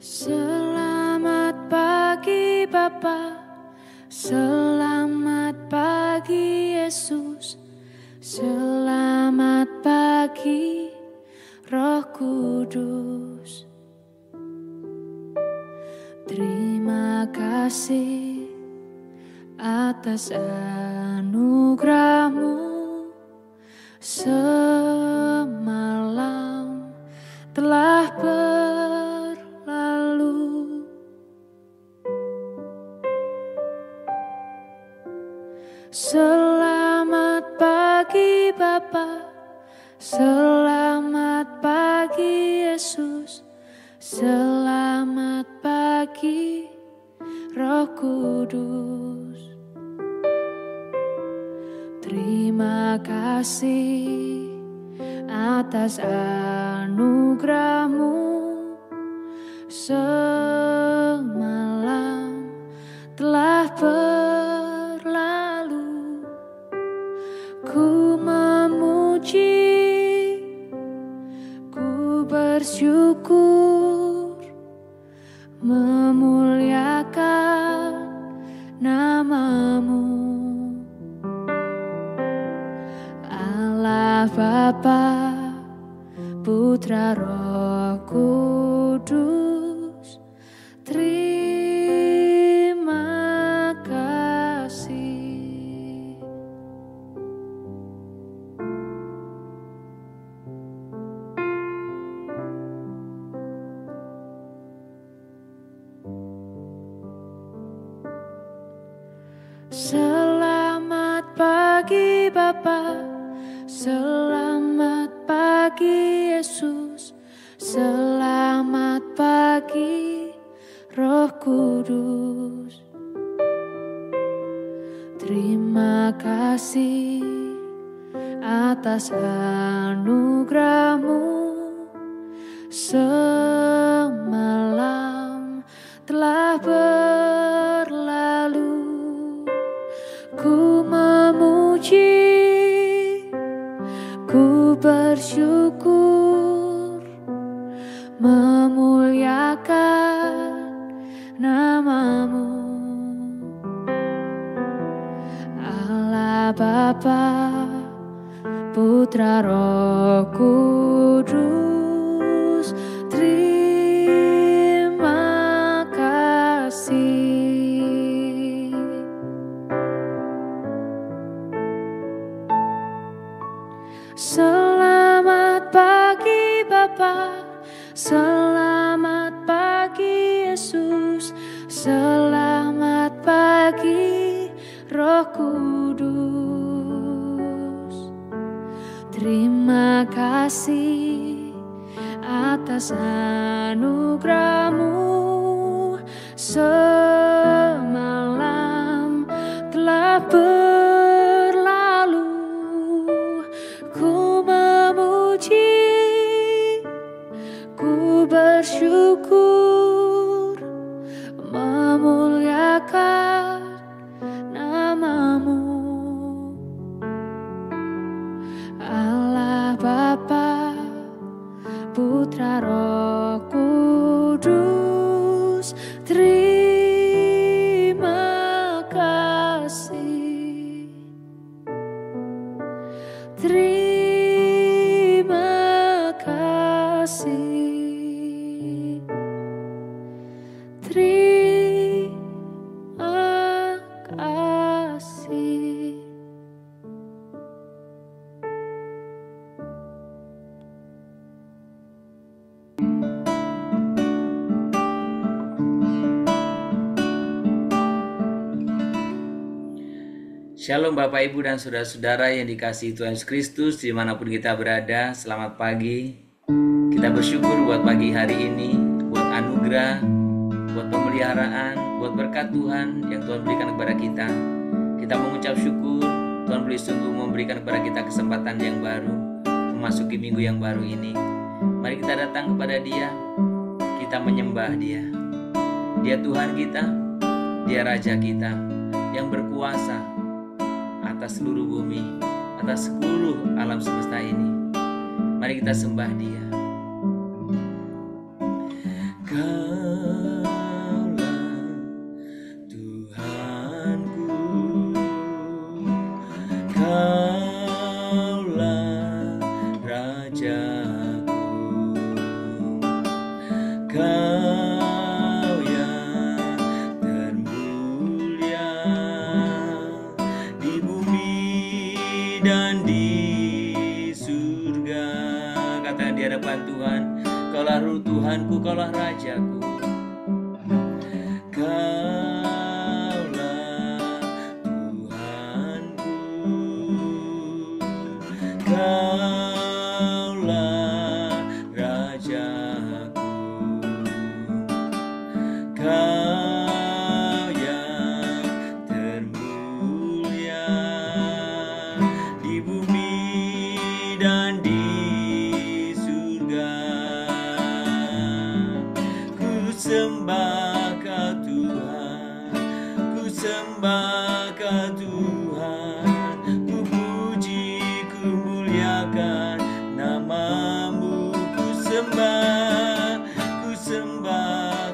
Selamat pagi Bapa, selamat pagi Yesus, selamat pagi Roh Kudus. Terima kasih atas anugerah-Mu, semalam telah berlalu. Selamat pagi Bapa, selamat pagi Yesus, selamat pagi Roh Kudus. Terima kasih atas anugerah-Mu, semalam telah berlalu. Ku memuji, ku bersyukur, memuliakan nama-Mu. Allah Bapa, Putra Roh Kudus, terima kasih. Selamat pagi Bapa, selamat pagi Yesus, selamat pagi Roh Kudus. Terima kasih atas anugerah-Mu, semalam telah berlalu. Ku memuji, ku bersyukur, memuliakan nama-Mu. Allah Bapa, Putra Roh Kudus, terima kasih. Selamat pagi Bapa, selamat pagi Yesus, selamat pagi Roh Kudus. Terima kasih atas anugerah-Mu, semalam telah berlalu. Ku memuji, ku bersyukur, memuliakan nama-Mu. Allah Bapa, Putra Roh Kudus, terima kasih. Terima kasih. Terima kasih. Shalom Bapak Ibu dan Saudara-saudara yang dikasihi Tuhan Yesus Kristus dimanapun kita berada. Selamat pagi. Kita bersyukur buat pagi hari ini, buat anugerah, buat pemeliharaan, buat berkat Tuhan yang Tuhan berikan kepada kita. Kita mengucap syukur, Tuhan beri sungguh memberikan kepada kita kesempatan yang baru memasuki minggu yang baru ini. Mari kita datang kepada Dia, kita menyembah Dia. Dia Tuhan kita, Dia Raja kita yang berkuasa atas seluruh bumi, atas seluruh alam semesta ini. Mari kita sembah Dia. Kau hadapan Tuhan. Kaulah Roh Tuhanku, Kaulah Rajaku. Kaulah Tuhanku, Kaulah Rajaku, Kau yang termulia di bumi dan di surga. Ku sembah Kau Tuhan, ku sembah Kau Tuhan, ku puji, ku muliakan nama-Mu. Ku sembah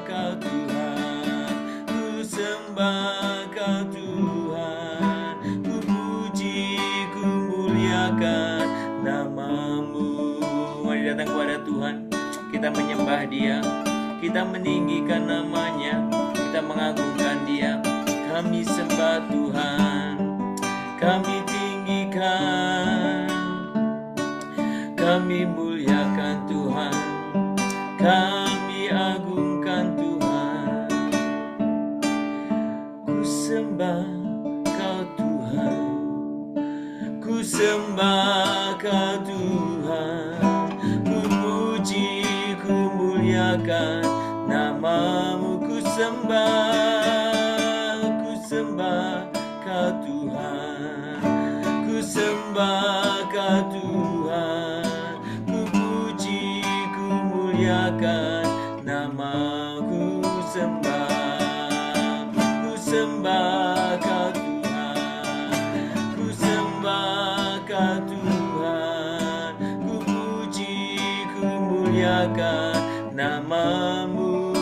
Kau Tuhan, ku sembah Kau Tuhan, ku puji, ku muliakan nama-Mu. Mari datang kepada Tuhan, kita menyembah Dia, kita meninggikan nama-Nya, kita mengagungkan Dia. Kami sembah Tuhan, kami tinggikan, kami muliakan Tuhan, kami agungkan Tuhan. Ku sembah Kau Tuhan, ku sembah Kau Tuhan, ku puji, ku muliakan nama-Mu. Ku sembah Kau Tuhan, ku sembah Kau Tuhan, ku puji, ku muliakan nama-Ku. Ku sembah Kau Tuhan, ku sembah Kau Tuhan, ku puji, ku muliakan nama-Mu.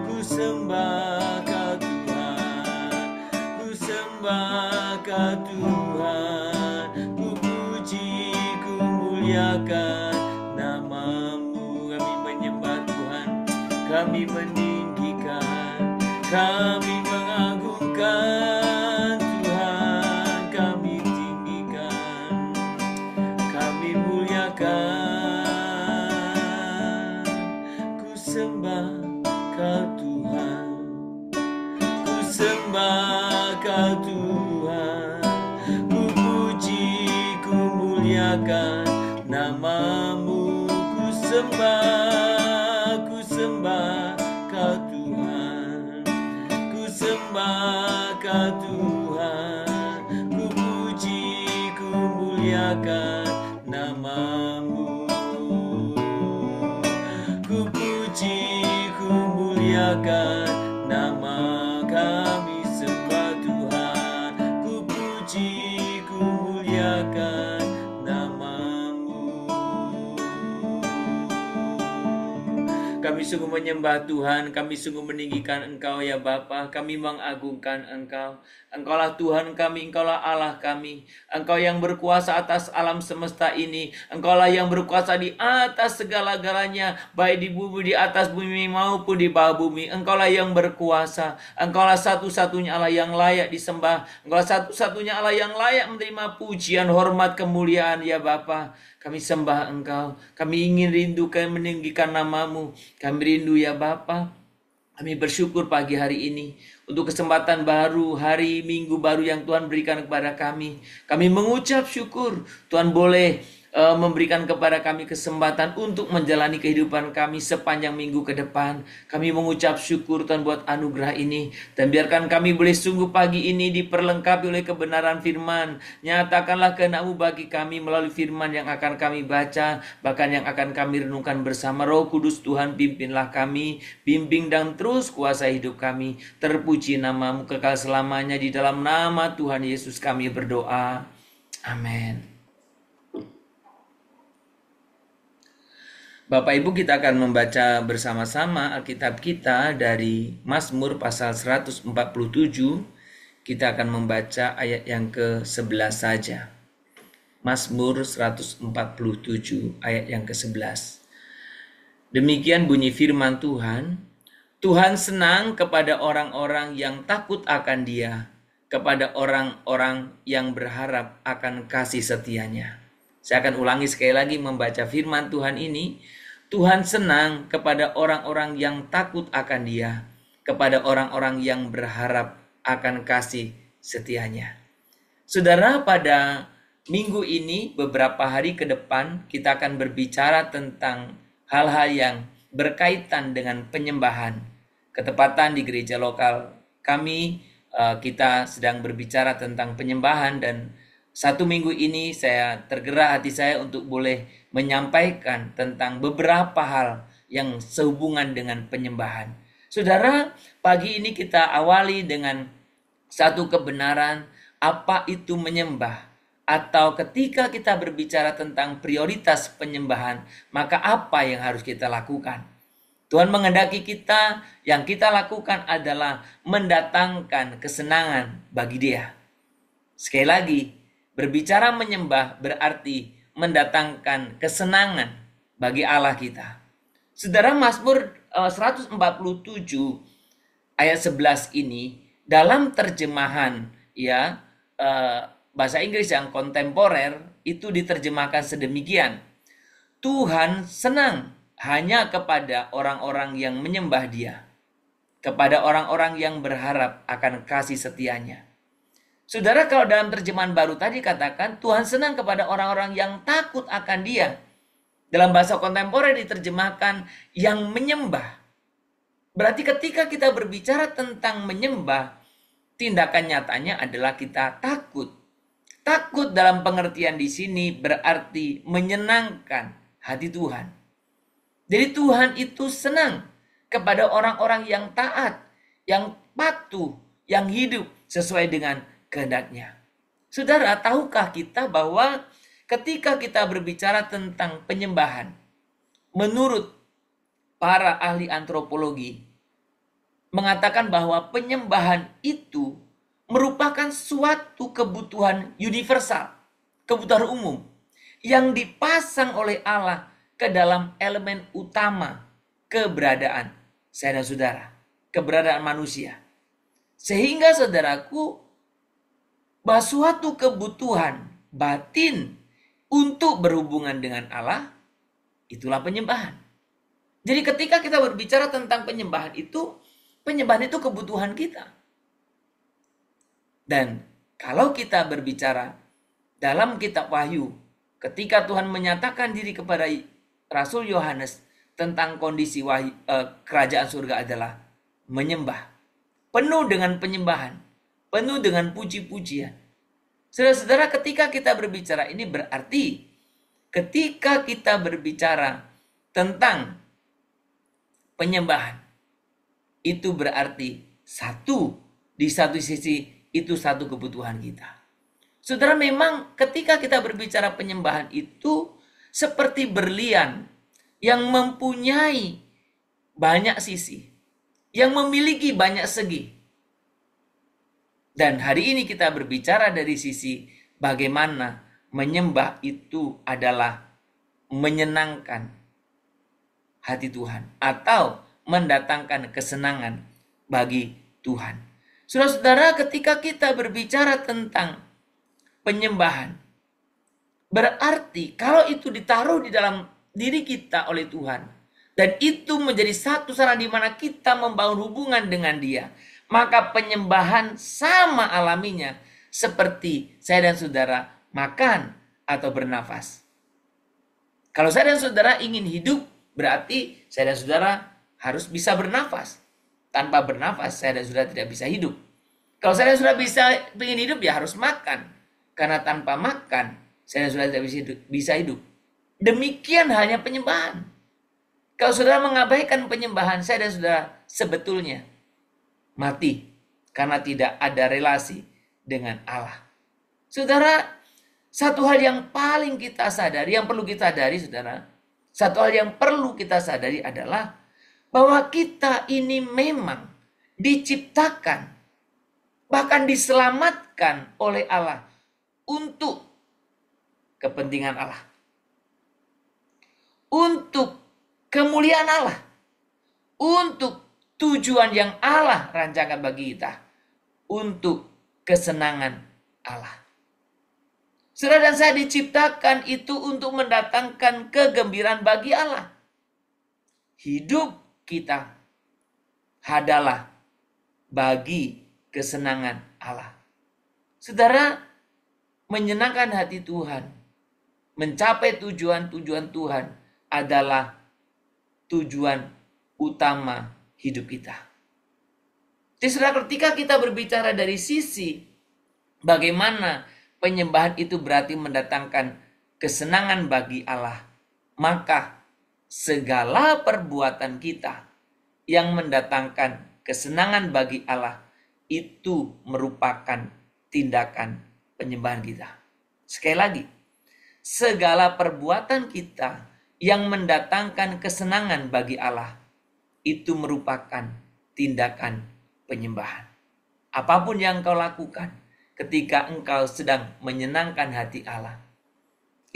Ku sembah Kau Tuhan, ku sembah Kau Tuhan, ku puji, ku muliakan nama-Mu. Kami menyembah Tuhan, kami meninggikan, kami mengagungkan Tuhan, kami tinggikan, kami muliakan. Ku sembah Kau Tuhan, ku sembah Kau Tuhan, ku puji, ku muliakan nama-Mu. Ku sembah Kau Tuhan, ku sembah Kau Tuhan, ku puji, ku muliakan nama-Mu. Ku puji, ku muliakan nama. Kami sembah Tuhan, ku puji, ku muliakan nama-Mu. Kami sungguh menyembah Tuhan, kami sungguh meninggikan Engkau ya Bapa, kami mengagungkan Engkau. Engkaulah Tuhan kami, Engkaulah Allah kami. Engkau yang berkuasa atas alam semesta ini. Engkaulah yang berkuasa di atas segala-galanya, baik di bumi, di atas bumi maupun di bawah bumi. Engkaulah yang berkuasa. Engkaulah satu-satunya Allah yang layak disembah. Engkaulah satu-satunya Allah yang layak menerima pujian, hormat, kemuliaan ya Bapa. Kami sembah Engkau. Kami ingin rindu, kami meninggikan nama-Mu. Kami rindu ya Bapa. Kami bersyukur pagi hari ini untuk kesempatan baru, hari Minggu baru yang Tuhan berikan kepada kami. Kami mengucap syukur Tuhan boleh memberikan kepada kami kesempatan untuk menjalani kehidupan kami sepanjang minggu ke depan. Kami mengucap syukur Tuhan buat anugerah ini. Dan biarkan kami boleh sungguh pagi ini diperlengkapi oleh kebenaran firman. Nyatakanlah kehendak-Mu bagi kami melalui firman yang akan kami baca, bahkan yang akan kami renungkan bersama. Roh Kudus Tuhan, pimpinlah kami, bimbing dan terus kuasai hidup kami. Terpuji nama-Mu kekal selamanya. Di dalam nama Tuhan Yesus kami berdoa. Amin. Bapak Ibu, kita akan membaca bersama-sama Alkitab kita dari Mazmur pasal 147. Kita akan membaca ayat yang ke-11 saja. Mazmur 147 ayat yang ke-11. Demikian bunyi firman Tuhan. Tuhan senang kepada orang-orang yang takut akan Dia, kepada orang-orang yang berharap akan kasih setia-Nya. Saya akan ulangi sekali lagi membaca firman Tuhan ini. Tuhan senang kepada orang-orang yang takut akan Dia, kepada orang-orang yang berharap akan kasih setianya. Saudara, pada minggu ini beberapa hari ke depan kita akan berbicara tentang hal-hal yang berkaitan dengan penyembahan. Ketepatan di gereja lokal kami, kita sedang berbicara tentang penyembahan, dan satu minggu ini saya tergerak hati saya untuk boleh menyampaikan tentang beberapa hal yang sehubungan dengan penyembahan. Saudara, pagi ini kita awali dengan satu kebenaran, apa itu menyembah. Atau ketika kita berbicara tentang prioritas penyembahan, maka apa yang harus kita lakukan? Tuhan menghendaki kita, yang kita lakukan adalah mendatangkan kesenangan bagi Dia. Sekali lagi, berbicara menyembah berarti mendatangkan kesenangan bagi Allah kita. Saudara, Mazmur 147 ayat 11 ini dalam terjemahan bahasa Inggris yang kontemporer itu diterjemahkan sedemikian. Tuhan senang hanya kepada orang-orang yang menyembah Dia, kepada orang-orang yang berharap akan kasih setianya. Saudara, kalau dalam terjemahan baru tadi katakan Tuhan senang kepada orang-orang yang takut akan Dia. Dalam bahasa kontemporer diterjemahkan yang menyembah. Berarti ketika kita berbicara tentang menyembah, tindakan nyatanya adalah kita takut. Takut dalam pengertian di sini berarti menyenangkan hati Tuhan. Jadi Tuhan itu senang kepada orang-orang yang taat, yang patuh, yang hidup sesuai dengan kehendak-Nya. Saudara, tahukah kita bahwa ketika kita berbicara tentang penyembahan, menurut para ahli antropologi, mengatakan bahwa penyembahan itu merupakan suatu kebutuhan universal, kebutuhan umum, yang dipasang oleh Allah ke dalam elemen utama keberadaan saya dan saudara, keberadaan manusia. Sehingga saudaraku, bahwa suatu kebutuhan batin untuk berhubungan dengan Allah, itulah penyembahan. Jadi ketika kita berbicara tentang penyembahan itu kebutuhan kita. Dan kalau kita berbicara dalam kitab Wahyu, ketika Tuhan menyatakan diri kepada Rasul Yohanes tentang kondisi kerajaan surga adalah menyembah. Penuh dengan penyembahan, penuh dengan puji-pujian. Saudara-saudara, ketika kita berbicara ini berarti ketika kita berbicara tentang penyembahan, itu berarti di satu sisi itu satu kebutuhan kita. Saudara, memang ketika kita berbicara penyembahan itu seperti berlian yang mempunyai banyak sisi, yang memiliki banyak segi. Dan hari ini kita berbicara dari sisi bagaimana menyembah itu adalah menyenangkan hati Tuhan atau mendatangkan kesenangan bagi Tuhan. Saudara-saudara, ketika kita berbicara tentang penyembahan, berarti kalau itu ditaruh di dalam diri kita oleh Tuhan, dan itu menjadi satu sarana di mana kita membangun hubungan dengan Dia, maka penyembahan sama alaminya seperti saya dan saudara makan atau bernafas. Kalau saya dan saudara ingin hidup, berarti saya dan saudara harus bisa bernafas. Tanpa bernafas, saya dan saudara tidak bisa hidup. Kalau saya dan saudara ingin hidup, ya harus makan. Karena tanpa makan, saya dan saudara tidak bisa hidup. Demikian hanya penyembahan. Kalau saudara mengabaikan penyembahan, saya dan saudara sebetulnya mati. Karena tidak ada relasi dengan Allah. Saudara, satu hal yang paling kita sadari, yang perlu kita sadari saudara. Satu hal yang perlu kita sadari adalah bahwa kita ini memang diciptakan, bahkan diselamatkan oleh Allah untuk kepentingan Allah, untuk kemuliaan Allah, untuk tujuan yang Allah rancangkan bagi kita, untuk kesenangan Allah. Saudara dan saya diciptakan itu untuk mendatangkan kegembiraan bagi Allah. Hidup kita adalah bagi kesenangan Allah. Saudara, menyenangkan hati Tuhan, mencapai tujuan-tujuan Tuhan adalah tujuan utama hidup kita. Jadi saudara, ketika kita berbicara dari sisi bagaimana penyembahan itu berarti mendatangkan kesenangan bagi Allah, maka segala perbuatan kita yang mendatangkan kesenangan bagi Allah itu merupakan tindakan penyembahan kita. Sekali lagi, segala perbuatan kita yang mendatangkan kesenangan bagi Allah itu merupakan tindakan penyembahan. Apapun yang kau lakukan ketika engkau sedang menyenangkan hati Allah,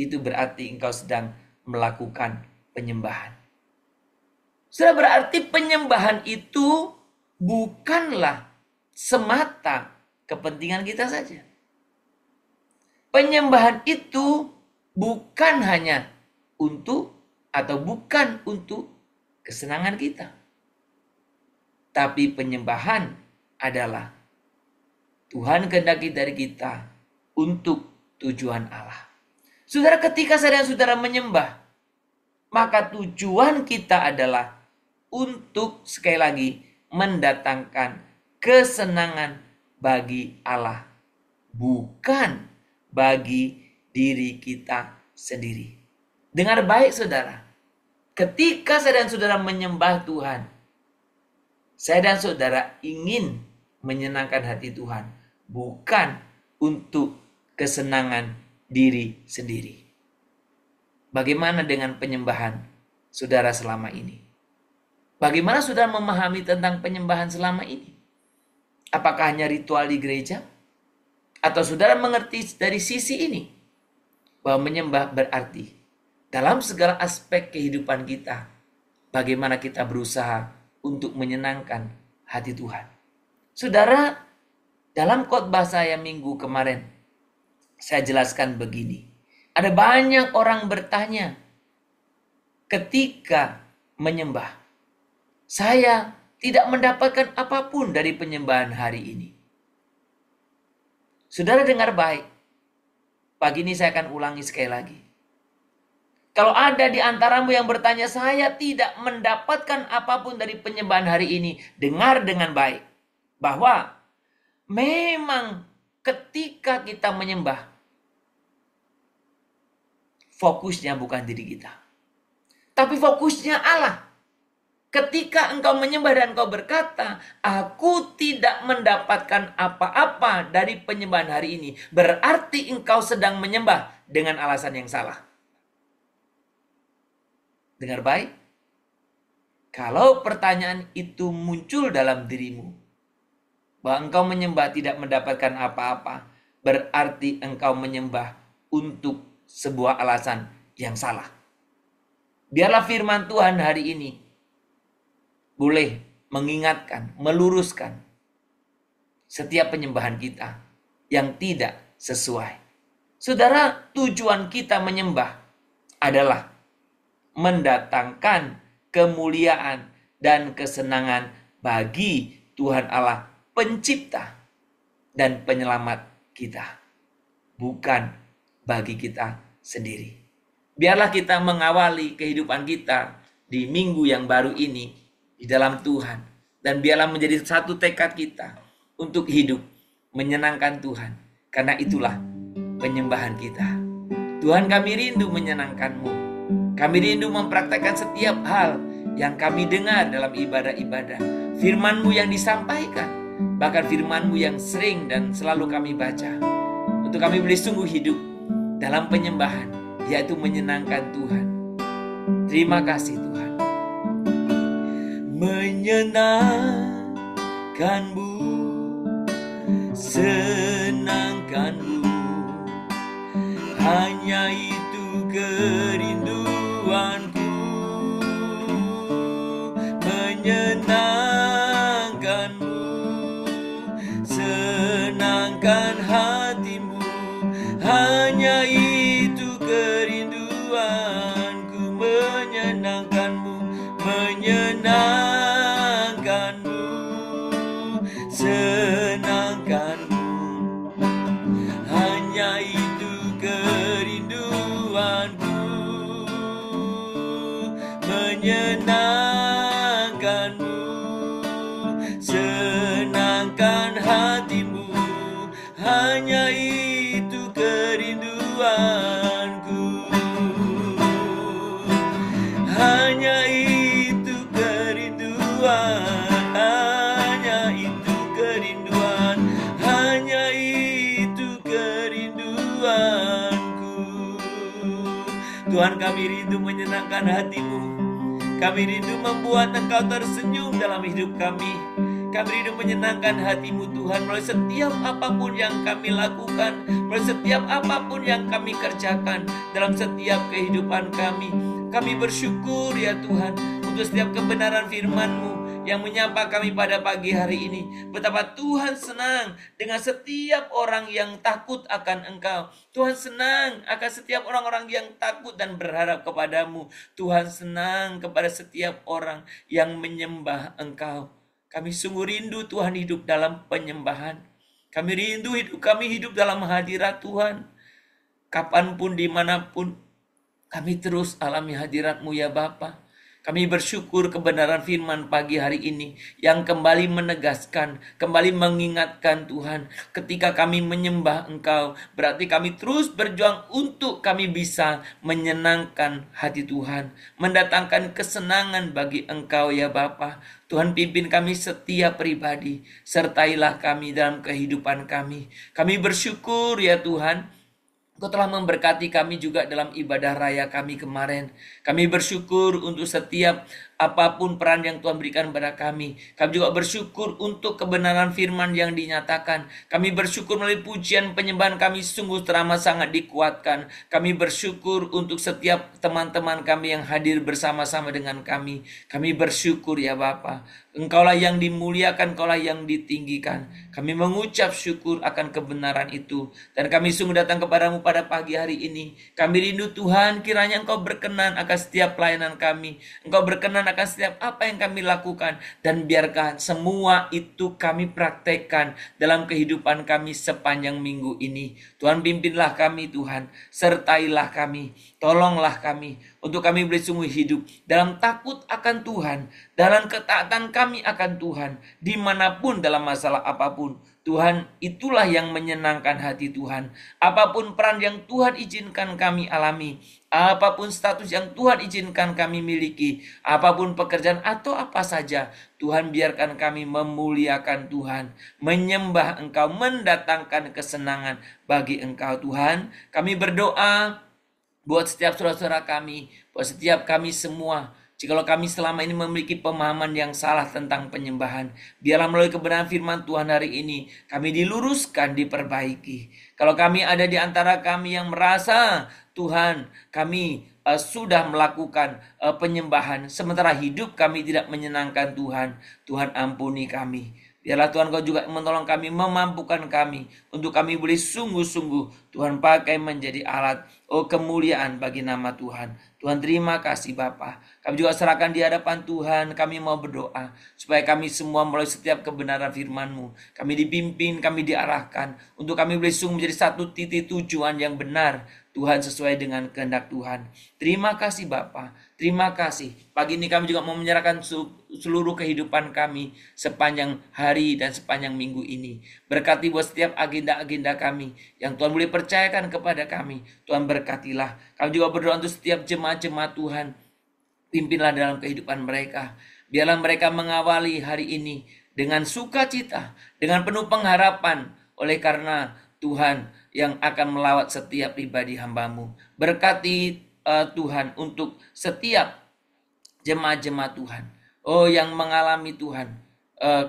itu berarti engkau sedang melakukan penyembahan. Sudah berarti penyembahan itu bukanlah semata kepentingan kita saja. Penyembahan itu bukan hanya untuk atau bukan untuk kesenangan kita. Tapi penyembahan adalah Tuhan kehendaki dari kita untuk tujuan Allah. Saudara, ketika saya dan saudara menyembah, maka tujuan kita adalah untuk sekali lagi mendatangkan kesenangan bagi Allah, bukan bagi diri kita sendiri. Dengar baik saudara, ketika saya dan saudara menyembah Tuhan, saya dan saudara ingin menyenangkan hati Tuhan, bukan untuk kesenangan diri sendiri. Bagaimana dengan penyembahan saudara selama ini? Bagaimana saudara memahami tentang penyembahan selama ini? Apakah hanya ritual di gereja? Atau saudara mengerti dari sisi ini? Bahwa menyembah berarti dalam segala aspek kehidupan kita, bagaimana kita berusaha untuk menyenangkan hati Tuhan. Saudara, dalam khotbah saya minggu kemarin, saya jelaskan begini. Ada banyak orang bertanya ketika menyembah, saya tidak mendapatkan apapun dari penyembahan hari ini. Saudara dengar baik. Pagi ini saya akan ulangi sekali lagi. Kalau ada di antaramu yang bertanya, saya tidak mendapatkan apapun dari penyembahan hari ini, dengar dengan baik. Bahwa memang ketika kita menyembah, fokusnya bukan diri kita. Tapi fokusnya Allah. Ketika engkau menyembah dan engkau berkata, aku tidak mendapatkan apa-apa dari penyembahan hari ini, berarti engkau sedang menyembah dengan alasan yang salah. Dengar baik. Kalau pertanyaan itu muncul dalam dirimu, bahwa engkau menyembah tidak mendapatkan apa-apa, berarti engkau menyembah untuk sebuah alasan yang salah. Biarlah firman Tuhan hari ini boleh mengingatkan, meluruskan setiap penyembahan kita yang tidak sesuai. Saudara, tujuan kita menyembah adalah mendatangkan kemuliaan dan kesenangan bagi Tuhan Allah, pencipta dan penyelamat kita, bukan bagi kita sendiri. Biarlah kita mengawali kehidupan kita di minggu yang baru ini di dalam Tuhan, dan biarlah menjadi satu tekad kita untuk hidup menyenangkan Tuhan, karena itulah penyembahan kita. Tuhan, kami rindu menyenangkan-Mu. Kami rindu mempraktekkan setiap hal yang kami dengar dalam ibadah-ibadah, firman-Mu yang disampaikan, bahkan firman-Mu yang sering dan selalu kami baca, untuk kami boleh sungguh hidup dalam penyembahan, yaitu menyenangkan Tuhan. Terima kasih Tuhan. Menyenangkan-Mu, senangkan-Mu, hanya itu kerinduanku. Menyenangkan-Mu, senangkan hatimu, hanya menyenangkanmu, senangkan hatimu, hanya itu kerinduanku, hanya itu kerinduan, hanya itu kerinduan, hanya itu kerinduanku. Tuhan, kami rindu menyenangkan hatimu. Kami rindu membuat Engkau tersenyum dalam hidup kami. Kami rindu menyenangkan hatimu Tuhan, melalui setiap apapun yang kami lakukan, melalui setiap apapun yang kami kerjakan dalam setiap kehidupan kami. Kami bersyukur ya Tuhan untuk setiap kebenaran firman-Mu yang menyapa kami pada pagi hari ini. Betapa Tuhan senang dengan setiap orang yang takut akan Engkau. Tuhan senang akan setiap orang-orang yang takut dan berharap kepadamu. Tuhan senang kepada setiap orang yang menyembah Engkau. Kami sungguh rindu Tuhan hidup dalam penyembahan. Kami rindu kami hidup dalam hadirat Tuhan. Kapanpun, dimanapun, kami terus alami hadirat-Mu ya Bapa. Kami bersyukur kebenaran firman pagi hari ini yang kembali menegaskan, kembali mengingatkan Tuhan, ketika kami menyembah Engkau, berarti kami terus berjuang untuk kami bisa menyenangkan hati Tuhan, mendatangkan kesenangan bagi Engkau ya Bapa. Tuhan, pimpin kami setiap pribadi, sertailah kami dalam kehidupan kami. Kami bersyukur ya Tuhan, Engkau telah memberkati kami juga dalam ibadah raya kami kemarin. Kami bersyukur untuk setiap apapun peran yang Tuhan berikan kepada kami. Kami juga bersyukur untuk kebenaran firman yang dinyatakan. Kami bersyukur melalui pujian penyembahan kami sungguh teramat sangat dikuatkan. Kami bersyukur untuk setiap teman-teman kami yang hadir bersama-sama dengan kami. Kami bersyukur ya Bapa. Engkaulah yang dimuliakan, Engkaulah yang ditinggikan. Kami mengucap syukur akan kebenaran itu. Dan kami sungguh datang kepadamu pada pagi hari ini. Kami rindu Tuhan, kiranya Engkau berkenan akan setiap pelayanan kami. Engkau berkenan akan setiap apa yang kami lakukan. Dan biarkan semua itu kami praktekkan dalam kehidupan kami sepanjang minggu ini. Tuhan, pimpinlah kami Tuhan. Sertailah kami. Tolonglah kami. Untuk kami boleh sungguh hidup dalam takut akan Tuhan, dalam ketaatan kami akan Tuhan, dimanapun dalam masalah apapun. Tuhan, itulah yang menyenangkan hati Tuhan. Apapun peran yang Tuhan izinkan kami alami, apapun status yang Tuhan izinkan kami miliki, apapun pekerjaan atau apa saja, Tuhan biarkan kami memuliakan Tuhan, menyembah Engkau, mendatangkan kesenangan bagi Engkau Tuhan. Kami berdoa buat setiap saudara-saudara kami, buat setiap kami semua. Jikalau kami selama ini memiliki pemahaman yang salah tentang penyembahan, biarlah melalui kebenaran firman Tuhan hari ini, kami diluruskan, diperbaiki. Kalau kami ada di antara kami yang merasa, Tuhan, kami sudah melakukan penyembahan, sementara hidup kami tidak menyenangkan Tuhan, Tuhan ampuni kami. Biarlah Tuhan Kau juga menolong kami, memampukan kami, untuk kami boleh sungguh-sungguh Tuhan pakai menjadi alat kemuliaan bagi nama Tuhan. Tuhan, terima kasih Bapa. Kami juga serahkan di hadapan Tuhan, kami mau berdoa supaya kami semua melalui setiap kebenaran firman-Mu, kami dipimpin, kami diarahkan, untuk kami boleh sungguh menjadi satu titik tujuan yang benar, Tuhan, sesuai dengan kehendak Tuhan. Terima kasih Bapa, terima kasih. Pagi ini kami juga mau menyerahkan seluruh kehidupan kami sepanjang hari dan sepanjang minggu ini. Berkati buat setiap agenda-agenda kami yang Tuhan boleh percayakan kepada kami. Tuhan berkatilah. Kami juga berdoa untuk setiap jemaat-jemaat Tuhan. Pimpinlah dalam kehidupan mereka. Biarlah mereka mengawali hari ini dengan sukacita, dengan penuh pengharapan, oleh karena Tuhan yang akan melawat setiap pribadi hamba-Mu. Berkati Tuhan untuk setiap jemaat-jemaat Tuhan, yang mengalami Tuhan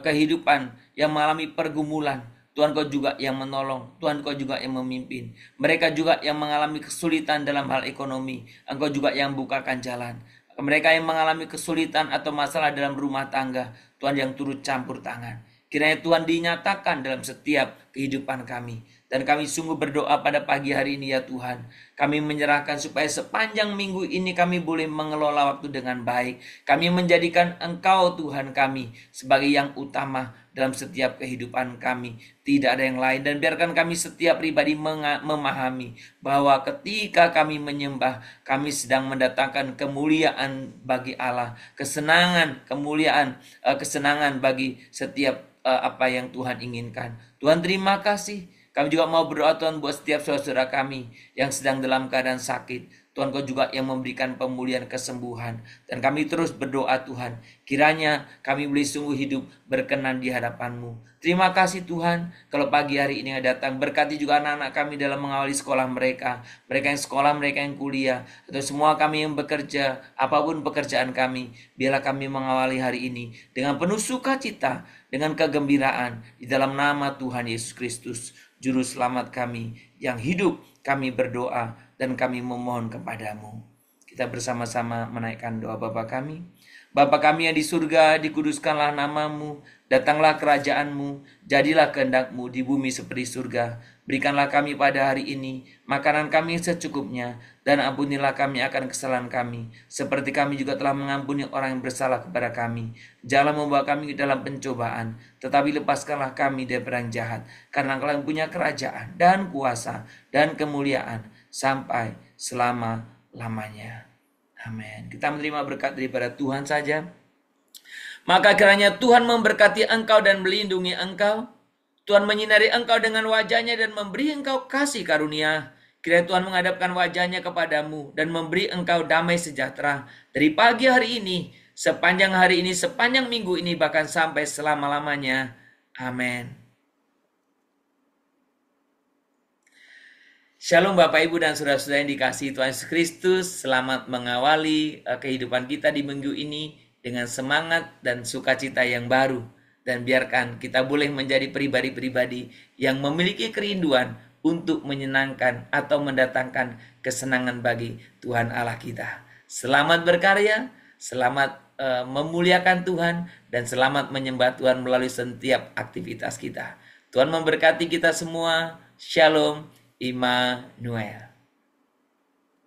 kehidupan, yang mengalami pergumulan. Tuhan Kau juga yang menolong, Tuhan Kau juga yang memimpin. Mereka juga yang mengalami kesulitan dalam hal ekonomi, Engkau juga yang bukakan jalan. Mereka yang mengalami kesulitan atau masalah dalam rumah tangga, Tuhan yang turut campur tangan. Kiranya Tuhan dinyatakan dalam setiap kehidupan kami. Dan kami sungguh berdoa pada pagi hari ini ya Tuhan. Kami menyerahkan supaya sepanjang minggu ini kami boleh mengelola waktu dengan baik. Kami menjadikan Engkau Tuhan kami sebagai yang utama dalam setiap kehidupan kami. Tidak ada yang lain. Dan biarkan kami setiap pribadi memahami bahwa ketika kami menyembah, kami sedang mendatangkan kemuliaan bagi Allah. Kesenangan, kemuliaan, kesenangan bagi setiap apa yang Tuhan inginkan. Tuhan terima kasih. Kami juga mau berdoa Tuhan buat setiap saudara kami yang sedang dalam keadaan sakit. Tuhan Kau juga yang memberikan pemulihan kesembuhan. Dan kami terus berdoa Tuhan. Kiranya kami boleh sungguh hidup berkenan di hadapan-Mu. Terima kasih Tuhan. Kalau pagi hari ini yang datang, berkati juga anak-anak kami dalam mengawali sekolah mereka. Mereka yang sekolah, mereka yang kuliah. Atau semua kami yang bekerja, apapun pekerjaan kami. Biarlah kami mengawali hari ini dengan penuh sukacita, dengan kegembiraan. Di dalam nama Tuhan Yesus Kristus, Juru Selamat kami yang hidup, kami berdoa dan kami memohon kepadamu. Kita bersama-sama menaikkan doa Bapa kami. Bapa kami yang di surga, dikuduskanlah namamu, datanglah kerajaanmu, jadilah kehendak-Mu di bumi seperti surga. Berikanlah kami pada hari ini makanan kami secukupnya, dan ampunilah kami akan kesalahan kami, seperti kami juga telah mengampuni orang yang bersalah kepada kami. Janganlah membawa kami ke dalam pencobaan, tetapi lepaskanlah kami dari yang jahat, karena Engkau yang punya kerajaan dan kuasa dan kemuliaan sampai selama-lamanya. Amin. Kita menerima berkat daripada Tuhan saja. Maka kiranya Tuhan memberkati engkau dan melindungi engkau. Tuhan menyinari engkau dengan wajahnya dan memberi engkau kasih karunia. Kiranya Tuhan menghadapkan wajahnya kepadamu dan memberi engkau damai sejahtera dari pagi hari ini, sepanjang hari ini, sepanjang minggu ini, bahkan sampai selama-lamanya. Amin. Shalom Bapak Ibu dan Saudara-saudara yang dikasihi Tuhan Yesus Kristus. Selamat mengawali kehidupan kita di minggu ini dengan semangat dan sukacita yang baru. Dan biarkan kita boleh menjadi pribadi-pribadi yang memiliki kerinduan untuk menyenangkan atau mendatangkan kesenangan bagi Tuhan Allah kita. Selamat berkarya, selamat memuliakan Tuhan, dan selamat menyembah Tuhan melalui setiap aktivitas kita. Tuhan memberkati kita semua. Shalom Immanuel.